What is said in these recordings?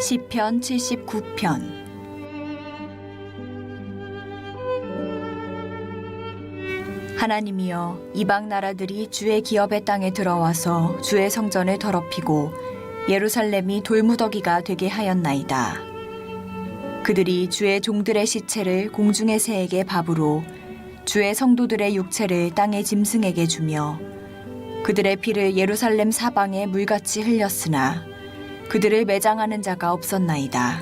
시편 79편. 하나님이여, 이방 나라들이 주의 기업의 땅에 들어와서 주의 성전을 더럽히고 예루살렘이 돌무더기가 되게 하였나이다. 그들이 주의 종들의 시체를 공중의 새에게 밥으로, 주의 성도들의 육체를 땅의 짐승에게 주며, 그들의 피를 예루살렘 사방에 물같이 흘렸으나 그들을 매장하는 자가 없었나이다.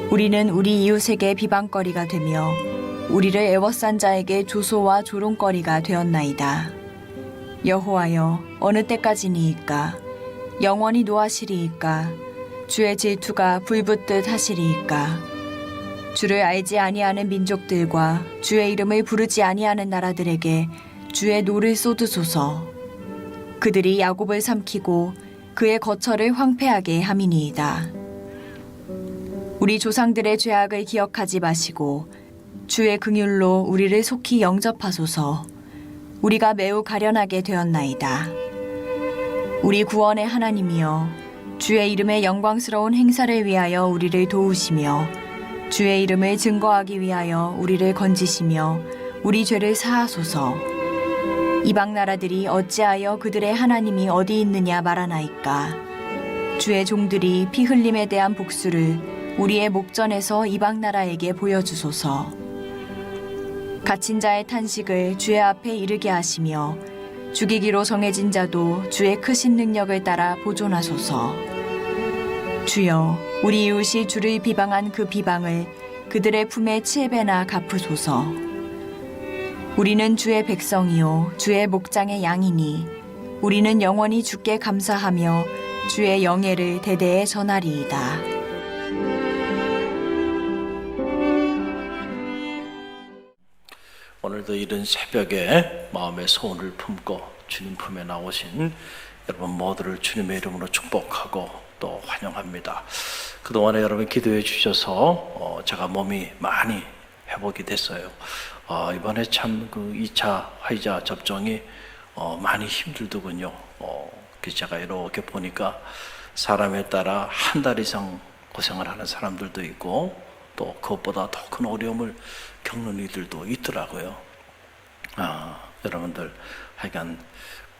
우리는 우리 이웃에게 비방거리가 되며 우리를 애워싼 자에게 조소와 조롱거리가 되었나이다. 여호와여, 어느 때까지니이까? 영원히 노하시리이까? 주의 질투가 불붙듯 하시리이까? 주를 알지 아니하는 민족들과 주의 이름을 부르지 아니하는 나라들에게 주의 노를 쏟으소서. 그들이 야곱을 삼키고 그의 거처를 황폐하게 함이니이다. 우리 조상들의 죄악을 기억하지 마시고 주의 긍휼로 우리를 속히 영접하소서. 우리가 매우 가련하게 되었나이다. 우리 구원의 하나님이여, 주의 이름의 영광스러운 행사를 위하여 우리를 도우시며 주의 이름을 증거하기 위하여 우리를 건지시며 우리 죄를 사하소서. 이방 나라들이 어찌하여 그들의 하나님이 어디 있느냐 말하나이까? 주의 종들이 피 흘림에 대한 복수를 우리의 목전에서 이방 나라에게 보여주소서. 갇힌 자의 탄식을 주의 앞에 이르게 하시며 죽이기로 정해진 자도 주의 크신 능력을 따라 보존하소서. 주여, 우리 이웃이 주를 비방한 그 비방을 그들의 품에 7배나 갚으소서. 우리는 주의 백성이요 주의 목장의 양이니 우리는 영원히 주께 감사하며 주의 영예를 대대에 전하리이다. 오늘도 이른 새벽에 마음의 소원을 품고 주님 품에 나오신 여러분 모두를 주님의 이름으로 축복하고 또 환영합니다. 그동안에 여러분 기도해 주셔서 제가 몸이 많이 회복이 됐어요. 이번에 참 그 2차 화이자 접종이 많이 힘들더군요. 그래서 제가 이렇게 보니까 사람에 따라 한 달 이상 고생을 하는 사람들도 있고 또 그것보다 더 큰 어려움을 겪는 이들도 있더라고요. 여러분들 하여간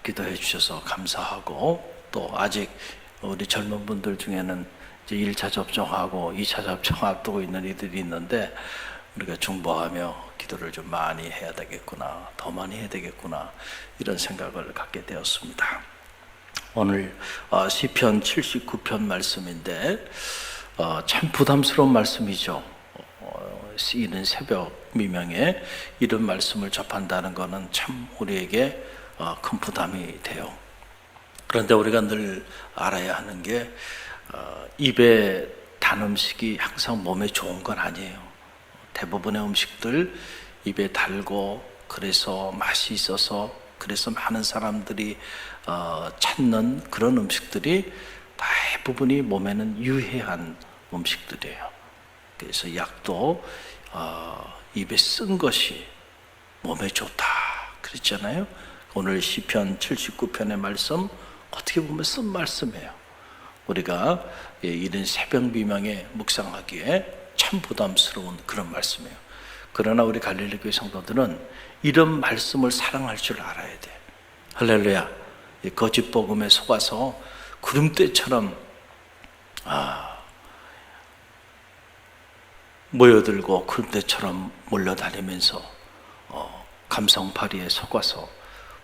기도해 주셔서 감사하고 또 아직 우리 젊은 분들 중에는 이제 1차 접종하고 2차 접종 앞두고 있는 이들이 있는데 우리가 중보하며 기도를 좀 많이 해야 되겠구나, 더 많이 해야 되겠구나 이런 생각을 갖게 되었습니다. 오늘 시편 79편 말씀인데 참 부담스러운 말씀이죠. 이른 새벽 미명에 이런 말씀을 접한다는 것은 참 우리에게 큰 부담이 돼요. 그런데 우리가 늘 알아야 하는 게 입에 단 음식이 항상 몸에 좋은 건 아니에요. 대부분의 음식들 입에 달고 그래서 맛이 있어서 그래서 많은 사람들이 찾는 그런 음식들이 대부분이 몸에는 유해한 음식들이에요. 그래서 약도 입에 쓴 것이 몸에 좋다 그랬잖아요. 오늘 시편 79편의 말씀 어떻게 보면 쓴 말씀이에요. 우리가 이른 새벽 미명에 묵상하기에 참 부담스러운 그런 말씀이에요. 그러나 우리 갈릴리 교회 성도들은 이런 말씀을 사랑할 줄 알아야 돼. 할렐루야. 거짓 복음에 속아서 구름대처럼 모여들고 구름대처럼 몰려다니면서 감성파리에 속아서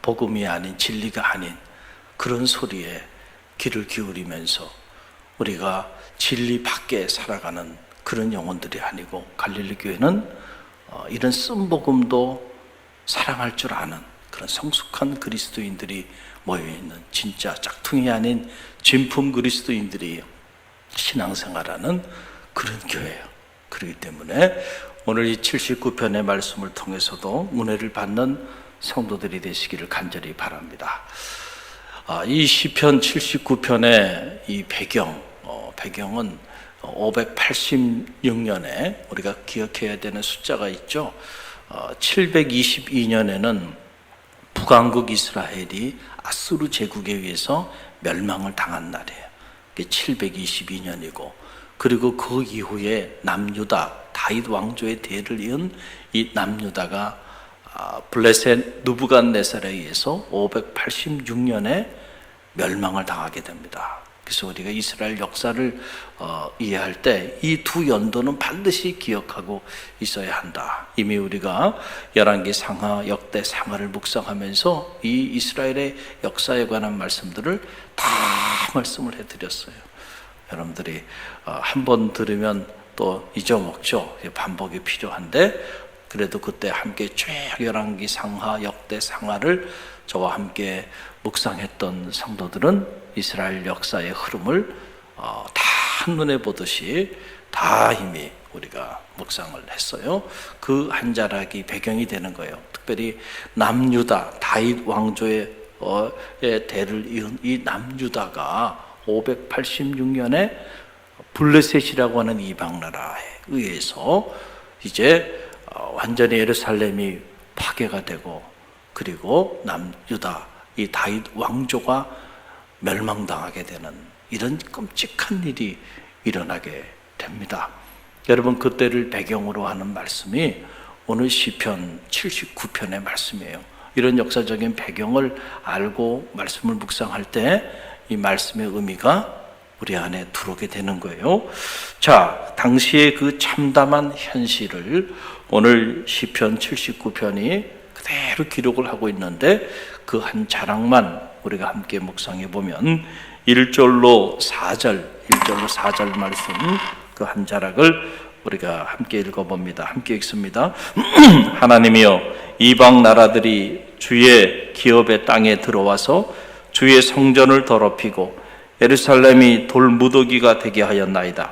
복음이 아닌 진리가 아닌 그런 소리에 귀를 기울이면서 우리가 진리 밖에 살아가는 그런 영혼들이 아니고 갈릴리 교회는 이런 쓴복음도 사랑할 줄 아는 그런 성숙한 그리스도인들이 모여있는 진짜 짝퉁이 아닌 진품 그리스도인들이 신앙생활하는 그런 교회예요. 그렇기 때문에 오늘 이 79편의 말씀을 통해서도 은혜를 받는 성도들이 되시기를 간절히 바랍니다. 이 시편 79편의 이 배경은 586년에 우리가 기억해야 되는 숫자가 있죠. 722년에는 북왕국 이스라엘이 아수르 제국에 의해서 멸망을 당한 날이에요. 722년이고, 그리고 그 이후에 남유다, 다윗 왕조의 대를 이은 이 남유다가 블레셋 느부갓네살에 의해서 586년에 멸망을 당하게 됩니다. 그래서 우리가 이스라엘 역사를 이해할 때 이 두 연도는 반드시 기억하고 있어야 한다. 이미 우리가 열왕기 상하, 역대 상하를 묵상하면서 이 이스라엘의 역사에 관한 말씀들을 다 말씀을 해드렸어요. 여러분들이 한 번 들으면 또 잊어먹죠. 반복이 필요한데, 그래도 그때 함께 쭉 열왕기 상하, 역대 상하를 저와 함께 묵상했던 성도들은 이스라엘 역사의 흐름을 다 한눈에 보듯이 다 이미 우리가 묵상을 했어요. 그 한 자락이 배경이 되는 거예요. 특별히 남유다, 다윗 왕조의 대를 이은 이 남유다가 586년에 블레셋이라고 하는 이방 나라에 의해서 이제 완전히 예루살렘이 파괴가 되고, 그리고 남유다, 이 다윗 왕조가 멸망당하게 되는 이런 끔찍한 일이 일어나게 됩니다. 여러분, 그때를 배경으로 하는 말씀이 오늘 시편 79편의 말씀이에요. 이런 역사적인 배경을 알고 말씀을 묵상할 때 이 말씀의 의미가 우리 안에 들어오게 되는 거예요. 자, 당시의 그 참담한 현실을 오늘 시편 79편이 그대로 기록을 하고 있는데, 그 한 자락만 우리가 함께 묵상해 보면 1절로 4절 말씀, 그 한 자락을 우리가 함께 읽어봅니다. 함께 읽습니다. 하나님이여, 이방 나라들이 주의 기업의 땅에 들어와서 주의 성전을 더럽히고 예루살렘이 돌무더기가 되게 하였나이다.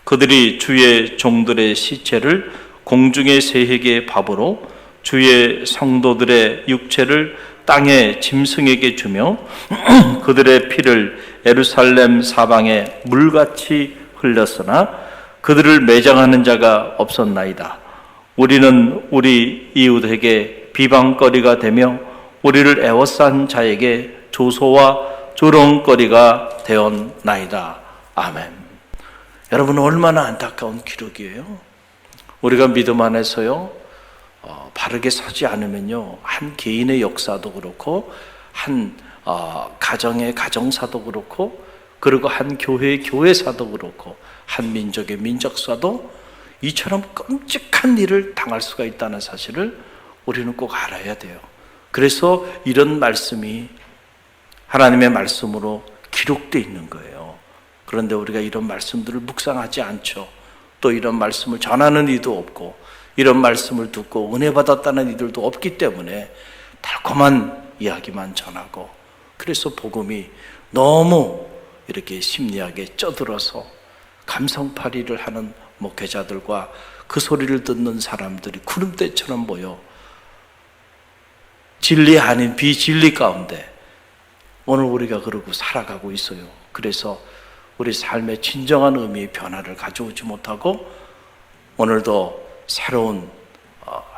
그들이 주의 종들의 시체를 공중의 새에게 밥으로, 주의 성도들의 육체를 땅의 짐승에게 주며 그들의 피를 예루살렘 사방에 물같이 흘렸으나 그들을 매장하는 자가 없었나이다. 우리는 우리 이웃에게 비방거리가 되며 우리를 애워싼 자에게 조소와 조롱거리가 되었나이다. 아멘. 여러분, 얼마나 안타까운 기록이에요. 우리가 믿음 안에서요, 바르게 서지 않으면요, 한 개인의 역사도 그렇고, 한 가정의 가정사도 그렇고, 그리고 한 교회의 교회사도 그렇고, 한 민족의 민족사도 이처럼 끔찍한 일을 당할 수가 있다는 사실을 우리는 꼭 알아야 돼요. 그래서 이런 말씀이 하나님의 말씀으로 기록되어 있는 거예요. 그런데 우리가 이런 말씀들을 묵상하지 않죠. 또 이런 말씀을 전하는 이도 없고, 이런 말씀을 듣고 은혜 받았다는 이들도 없기 때문에 달콤한 이야기만 전하고, 그래서 복음이 너무 이렇게 심리하게 쪄들어서 감성팔이를 하는 목회자들과 그 소리를 듣는 사람들이 구름대처럼 모여 진리 아닌 비진리 가운데 오늘 우리가 그러고 살아가고 있어요. 그래서 우리 삶의 진정한 의미의 변화를 가져오지 못하고 오늘도 새로운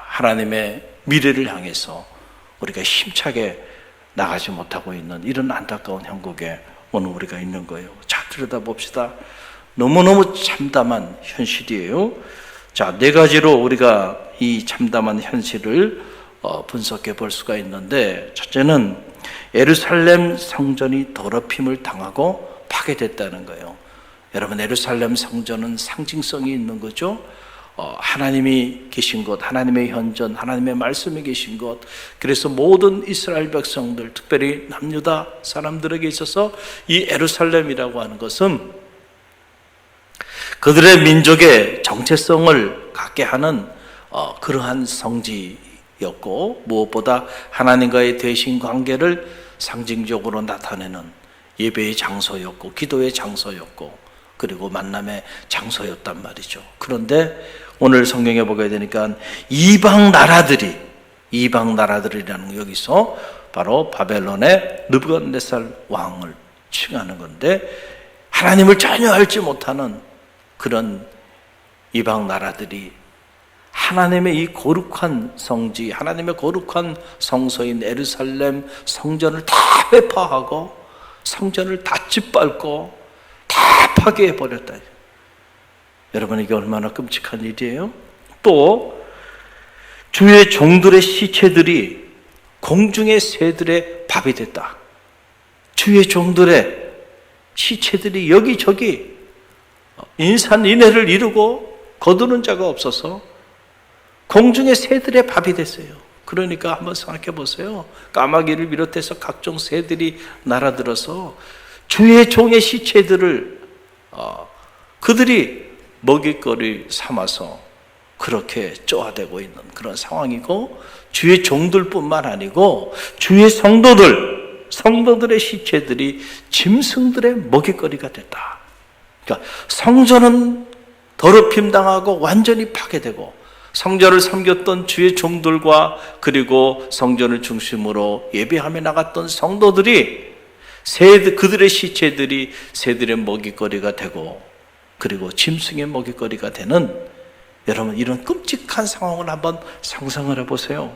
하나님의 미래를 향해서 우리가 힘차게 나가지 못하고 있는 이런 안타까운 형국에 오늘 우리가 있는 거예요. 자, 들여다봅시다. 너무너무 참담한 현실이에요. 자, 네 가지로 우리가 이 참담한 현실을 분석해 볼 수가 있는데, 첫째는 예루살렘 성전이 더럽힘을 당하고 파괴됐다는 거예요. 여러분, 예루살렘 성전은 상징성이 있는 거죠. 하나님이 계신 곳, 하나님의 현전, 하나님의 말씀이 계신 곳. 그래서 모든 이스라엘 백성들, 특별히 남유다 사람들에게 있어서 이 예루살렘이라고 하는 것은 그들의 민족의 정체성을 갖게 하는 그러한 성지였고, 무엇보다 하나님과의 대신 관계를 상징적으로 나타내는 예배의 장소였고, 기도의 장소였고, 그리고 만남의 장소였단 말이죠. 그런데 오늘 성경에 보게 되니까 이방 나라들이라는 여기서 바로 바벨론의 느부갓네살 왕을 칭하는 건데, 하나님을 전혀 알지 못하는 그런 이방 나라들이 하나님의 이 거룩한 성지, 하나님의 거룩한 성소인 예루살렘 성전을 다 회파하고 성전을 다 짓밟고 다 파괴해버렸다. 여러분, 이게 얼마나 끔찍한 일이에요? 또 주의 종들의 시체들이 공중의 새들의 밥이 됐다. 주의 종들의 시체들이 여기저기 인산인해를 이루고 거두는 자가 없어서 공중의 새들의 밥이 됐어요. 그러니까 한번 생각해 보세요. 까마귀를 비롯해서 각종 새들이 날아들어서 주의 종의 시체들을 그들이 먹잇거리 삼아서 그렇게 쪼아대고 있는 그런 상황이고, 주의 종들뿐만 아니고 주의 성도들의 시체들이 짐승들의 먹잇거리가 됐다. 그러니까 성전은 더럽힘 당하고 완전히 파괴되고, 성전을 섬겼던 주의 종들과 그리고 성전을 중심으로 예배하며 나갔던 성도들이 그들의 시체들이 새들의 먹잇거리가 되고, 그리고 짐승의 먹잇거리가 되는, 여러분, 이런 끔찍한 상황을 한번 상상을 해보세요.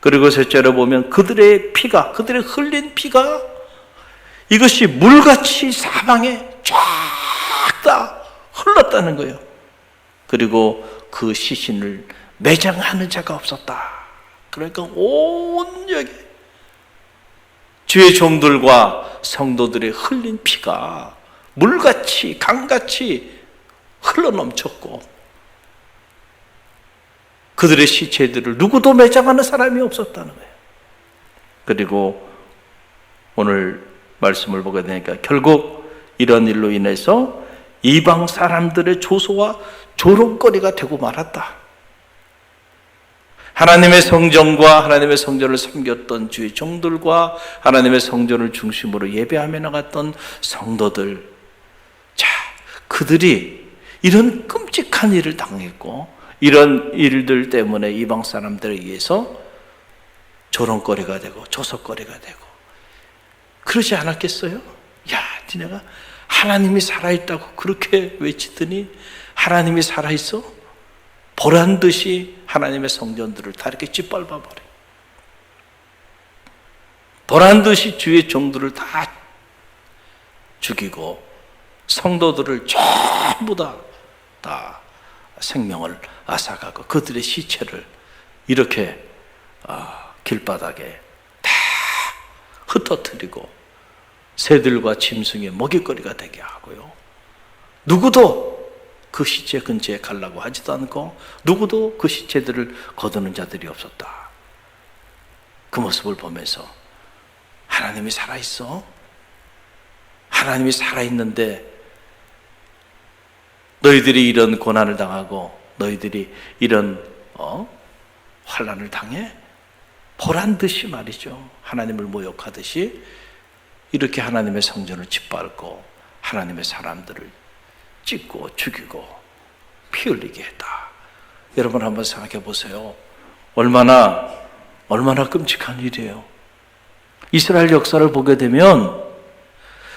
그리고 셋째로 보면 그들의 피가, 그들의 흘린 피가 이것이 물같이 사방에 쫙 다 흘렀다는 거예요. 그리고 그 시신을 매장하는 자가 없었다. 그러니까 온 여기 주의 종들과 성도들의 흘린 피가 물같이 강같이 흘러넘쳤고, 그들의 시체들을 누구도 매장하는 사람이 없었다는 거예요. 그리고 오늘 말씀을 보게 되니까 결국 이런 일로 인해서 이방 사람들의 조소와 조롱거리가 되고 말았다. 하나님의 성전과 하나님의 성전을 섬겼던 주의 종들과 하나님의 성전을 중심으로 예배하며 나갔던 성도들, 자, 그들이 이런 끔찍한 일을 당했고, 이런 일들 때문에 이방 사람들에 의해서 조롱거리가 되고 조석거리가 되고, 그러지 않았겠어요? 야, 니네가 하나님이 살아있다고 그렇게 외치더니 하나님이 살아있어? 보란듯이 하나님의 성전들을 다 이렇게 짓밟아버려. 보란듯이 주의 종들을 다 죽이고 성도들을 전부 다 생명을 앗아가고 그들의 시체를 이렇게 길바닥에 다 흩어뜨리고 새들과 짐승의 먹잇거리가 되게 하고요. 누구도 그 시체 근처에 가려고 하지도 않고 누구도 그 시체들을 거두는 자들이 없었다. 그 모습을 보면서 하나님이 살아있어? 하나님이 살아있는데 너희들이 이런 고난을 당하고 너희들이 이런 환난을 당해? 보란듯이 말이죠. 하나님을 모욕하듯이 이렇게 하나님의 성전을 짓밟고 하나님의 사람들을 찢고 죽이고 피 흘리게 했다. 여러분 한번 생각해 보세요. 얼마나 끔찍한 일이에요. 이스라엘 역사를 보게 되면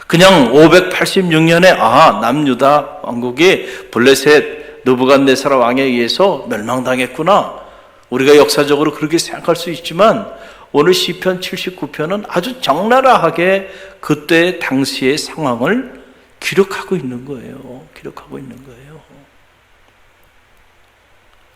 그냥 586년에 남유다 왕국이 블레셋 느부갓네살 왕에 의해서 멸망당했구나, 우리가 역사적으로 그렇게 생각할 수 있지만 오늘 시편 79편은 아주 적나라하게 그때 당시의 상황을 기록하고 있는 거예요.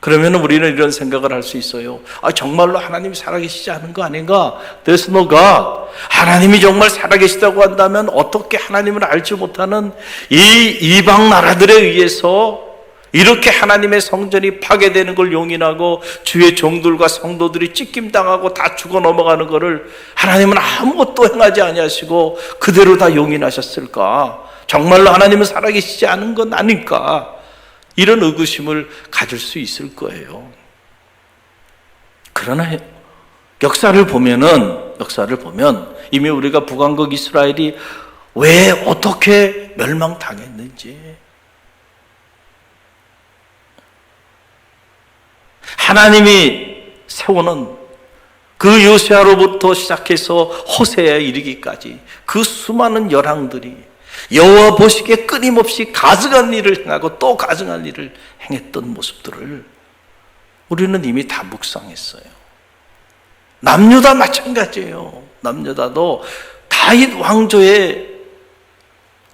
그러면 우리는 이런 생각을 할 수 있어요. 정말로 하나님이 살아계시지 않은 거 아닌가? There's no God. 하나님이 정말 살아계시다고 한다면 어떻게 하나님을 알지 못하는 이 이방 나라들에 의해서 이렇게 하나님의 성전이 파괴되는 걸 용인하고 주의 종들과 성도들이 찢김당하고 다 죽어 넘어가는 것을 하나님은 아무것도 행하지 아니하시고 그대로 다 용인하셨을까? 정말로 하나님은 살아계시지 않은 건 아닐까? 이런 의구심을 가질 수 있을 거예요. 그러나 역사를 보면 이미 우리가 북왕국 이스라엘이 왜 어떻게 멸망당했는지, 하나님이 세우는 그 요시아로부터 시작해서 호세아에 이르기까지 그 수많은 열왕들이 여호와 보시기에 끊임없이 가증한 일을 행하고 또 가증한 일을 행했던 모습들을 우리는 이미 다 묵상했어요. 남유다 마찬가지예요. 남유다도 다윗 왕조의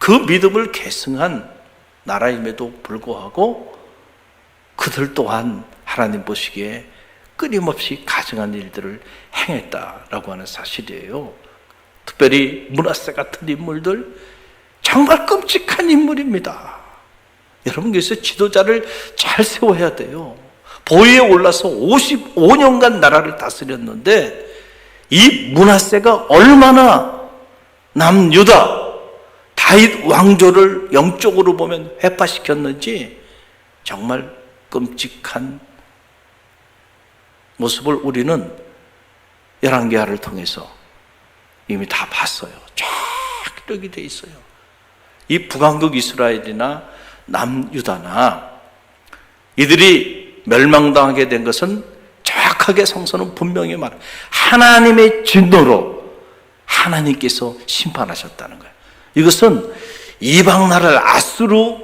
그 믿음을 계승한 나라임에도 불구하고 그들 또한 하나님 보시기에 끊임없이 가증한 일들을 행했다라고 하는 사실이에요. 특별히 므낫세 같은 인물들, 정말 끔찍한 인물입니다. 여러분, 그래서 지도자를 잘 세워야 돼요. 보위에 올라서 55년간 나라를 다스렸는데 이 므낫세가 얼마나 남유다 다윗 왕조를 영적으로 보면 회파시켰는지 정말 끔찍한 모습을 우리는 열왕기하를 통해서 이미 다 봤어요. 쫙 이렇게 돼 있어요. 이 북왕국 이스라엘이나 남유다나 이들이 멸망당하게 된 것은 정확하게 성서는 분명히 말해요. 하나님의 진노로 하나님께서 심판하셨다는 거예요. 이것은 이방 나라를 아수르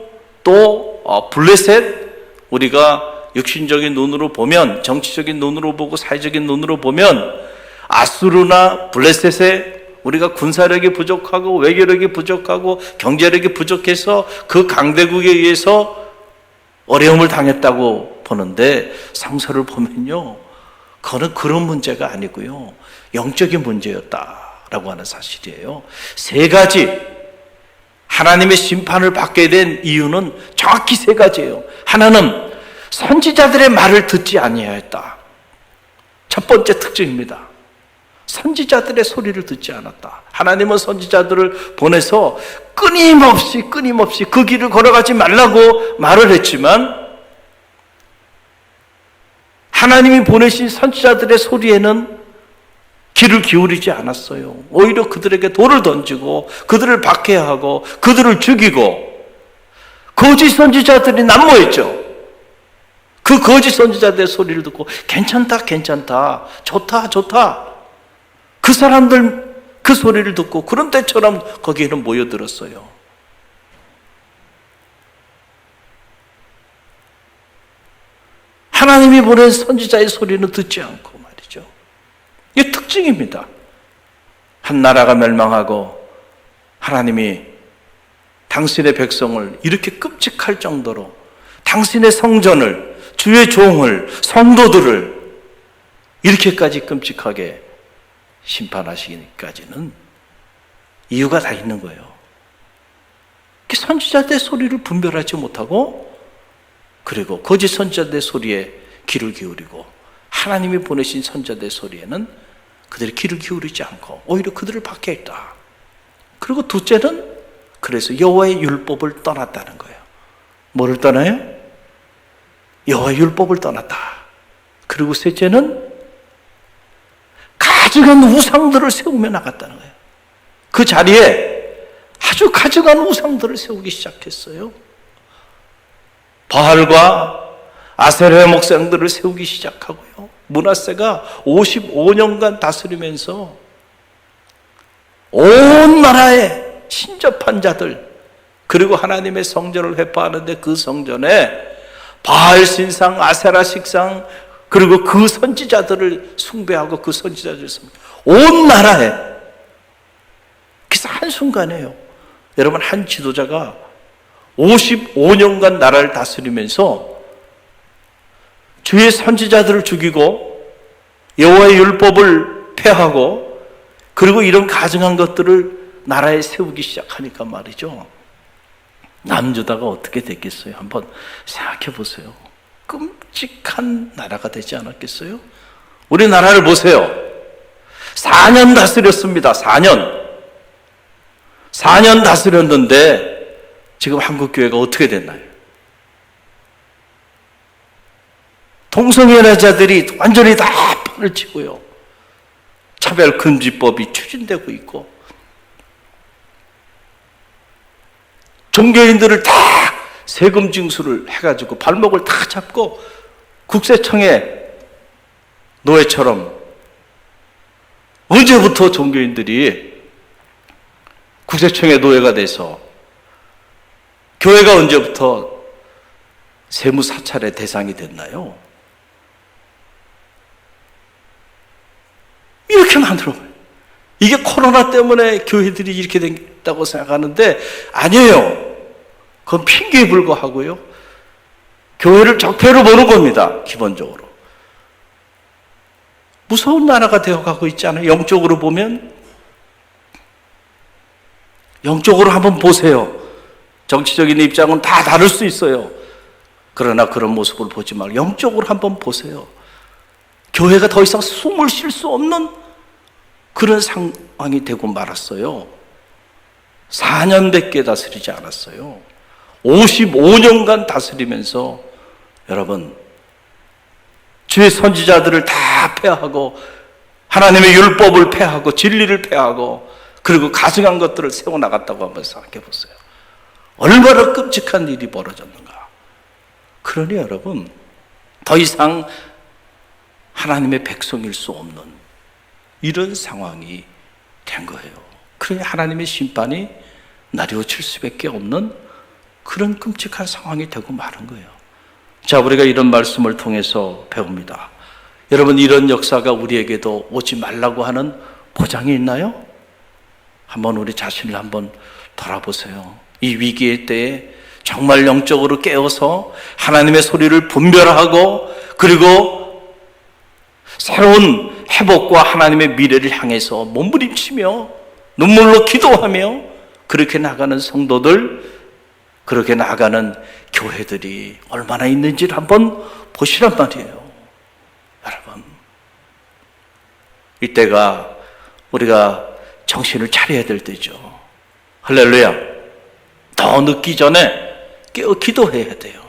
또 블레셋, 우리가 육신적인 눈으로 보면, 정치적인 눈으로 보고 사회적인 눈으로 보면 아수르나 블레셋에 우리가 군사력이 부족하고 외교력이 부족하고 경제력이 부족해서 그 강대국에 의해서 어려움을 당했다고 보는데 성서를 보면요, 그거는 그런 문제가 아니고요, 영적인 문제였다라고 하는 사실이에요. 세 가지 하나님의 심판을 받게 된 이유는 정확히 세 가지예요. 하나는 선지자들의 말을 듣지 아니하였다. 첫 번째 특징입니다. 선지자들의 소리를 듣지 않았다. 하나님은 선지자들을 보내서 끊임없이 그 길을 걸어가지 말라고 말을 했지만 하나님이 보내신 선지자들의 소리에는 귀를 기울이지 않았어요. 오히려 그들에게 돌을 던지고 그들을 박해하고 그들을 죽이고 거짓 선지자들이 난무했죠. 그 거짓 선지자들의 소리를 듣고 괜찮다, 좋다. 그 사람들 그 소리를 듣고 그런 때처럼 거기에는 모여들었어요. 하나님이 보낸 선지자의 소리는 듣지 않고 말이죠. 이게 특징입니다. 한 나라가 멸망하고 하나님이 당신의 백성을 이렇게 끔찍할 정도로 당신의 성전을, 주의 종을, 성도들을 이렇게까지 끔찍하게 심판하시기까지는 이유가 다 있는 거예요. 선지자들의 소리를 분별하지 못하고 그리고 거짓 선지자들의 소리에 귀를 기울이고 하나님이 보내신 선지자들의 소리에는 그들이 귀를 기울이지 않고 오히려 그들을 박해했다. 그리고 둘째는 그래서 여호와의 율법을 떠났다는 거예요. 뭐를 떠나요? 여호와의 율법을 떠났다. 그리고 셋째는 가증한 우상들을 세우며 나갔다는 거예요. 그 자리에 아주 가증한 우상들을 세우기 시작했어요. 바알과 아세라의 목상들을 세우기 시작하고요. 므낫세가 55년간 다스리면서 온 나라에 신접한 자들, 그리고 하나님의 성전을 회파하는데 그 성전에 바알 신상, 아세라 식상, 그리고 그 선지자들을 숭배하고 그 선지자들을 온 나라에. 그래서 한순간에요, 여러분, 한 지도자가 55년간 나라를 다스리면서 주의 선지자들을 죽이고 여호와의 율법을 폐하고 그리고 이런 가증한 것들을 나라에 세우기 시작하니까 말이죠, 남유다가 어떻게 됐겠어요? 한번 생각해 보세요. 끔찍한 나라가 되지 않았겠어요? 우리나라를 보세요. 4년 다스렸습니다. 4년 다스렸는데 지금 한국교회가 어떻게 됐나요? 동성연애자들이 완전히 다 판을 치고요, 차별금지법이 추진되고 있고, 종교인들을 다 세금 징수를 해가지고 발목을 다 잡고 국세청에 노예처럼. 언제부터 종교인들이 국세청의 노예가 돼서, 교회가 언제부터 세무 사찰의 대상이 됐나요? 이렇게 만들어. 이게 코로나 때문에 교회들이 이렇게 있다고 생각하는데 아니에요. 그건 핑계에 불과하고요. 교회를 적폐로 보는 겁니다. 기본적으로. 무서운 나라가 되어가고 있잖아요. 영적으로 보면. 영적으로 한번 보세요. 정치적인 입장은 다 다를 수 있어요. 그러나 그런 모습을 보지 말고 영적으로 한번 보세요. 교회가 더 이상 숨을 쉴 수 없는 그런 상황이 되고 말았어요. 4년밖에 다스리지 않았어요. 55년간 다스리면서 여러분 주의 선지자들을 다 폐하고 하나님의 율법을 폐하고 진리를 폐하고 그리고 가증한 것들을 세워나갔다고 한번 생각해 보세요. 얼마나 끔찍한 일이 벌어졌는가. 그러니 여러분 더 이상 하나님의 백성일 수 없는 이런 상황이 된 거예요. 그러니 하나님의 심판이 나뉘어질 수밖에 없는 그런 끔찍한 상황이 되고 마는 거예요. 자, 우리가 이런 말씀을 통해서 배웁니다. 여러분, 이런 역사가 우리에게도 오지 말라고 하는 보장이 있나요? 한번 우리 자신을 한번 돌아보세요. 이 위기의 때에 정말 영적으로 깨어서 하나님의 소리를 분별하고 그리고 새로운 회복과 하나님의 미래를 향해서 몸부림치며 눈물로 기도하며 그렇게 나가는 성도들, 그렇게 나가는 교회들이 얼마나 있는지를 한번 보시란 말이에요. 여러분, 이때가 우리가 정신을 차려야 될 때죠. 할렐루야. 더 늦기 전에 깨어 기도해야 돼요.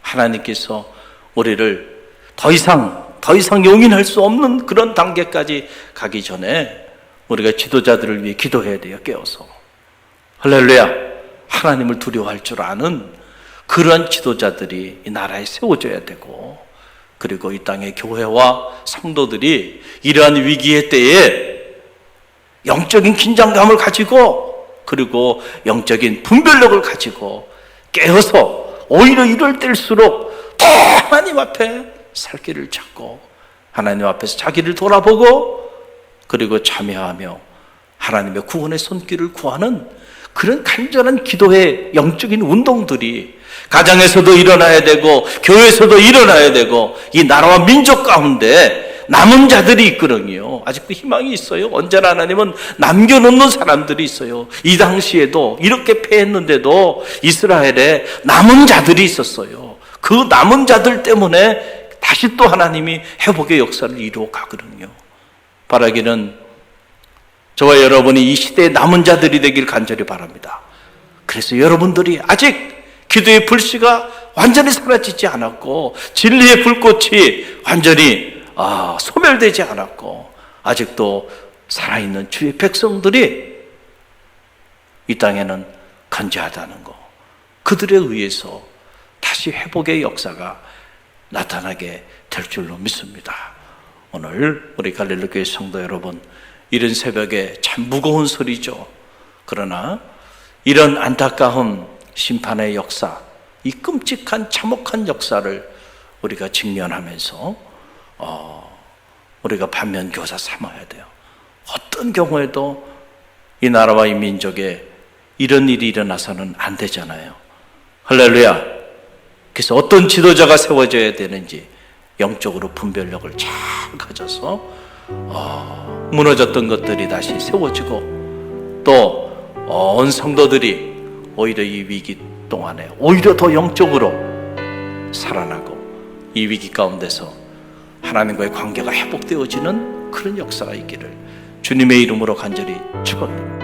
하나님께서 우리를 더 이상 용인할 수 없는 그런 단계까지 가기 전에 우리가 지도자들을 위해 기도해야 돼요. 깨어서. 할렐루야. 하나님을 두려워할 줄 아는 그런 지도자들이 이 나라에 세워져야 되고, 그리고 이 땅의 교회와 성도들이 이러한 위기의 때에 영적인 긴장감을 가지고 그리고 영적인 분별력을 가지고 깨어서 오히려 이럴 때일수록 더 하나님 앞에 살 길을 찾고 하나님 앞에서 자기를 돌아보고 그리고 참여하며 하나님의 구원의 손길을 구하는 그런 간절한 기도의 영적인 운동들이 가정에서도 일어나야 되고 교회에서도 일어나야 되고 이 나라와 민족 가운데 남은 자들이 있거든요. 아직도 희망이 있어요. 언제나 하나님은 남겨놓는 사람들이 있어요. 이 당시에도 이렇게 패했는데도 이스라엘에 남은 자들이 있었어요. 그 남은 자들 때문에 다시 또 하나님이 회복의 역사를 이루어 가거든요. 바라기는 저와 여러분이 이 시대의 남은 자들이 되길 간절히 바랍니다. 그래서 여러분들이 아직 기도의 불씨가 완전히 사라지지 않았고 진리의 불꽃이 완전히 소멸되지 않았고 아직도 살아있는 주의 백성들이 이 땅에는 건재하다는 것, 그들에 의해서 다시 회복의 역사가 나타나게 될 줄로 믿습니다. 오늘 우리 갈릴리 교회 성도 여러분, 이른 새벽에 참 무거운 소리죠. 그러나 이런 안타까운 심판의 역사, 이 끔찍한 참혹한 역사를 우리가 직면하면서 우리가 반면교사 삼아야 돼요. 어떤 경우에도 이 나라와 이 민족에 이런 일이 일어나서는 안 되잖아요. 할렐루야. 그래서 어떤 지도자가 세워져야 되는지 영적으로 분별력을 잘 가져서 무너졌던 것들이 다시 세워지고 또 온 성도들이 오히려 이 위기 동안에 오히려 더 영적으로 살아나고 이 위기 가운데서 하나님과의 관계가 회복되어지는 그런 역사가 있기를 주님의 이름으로 간절히 축원합니다.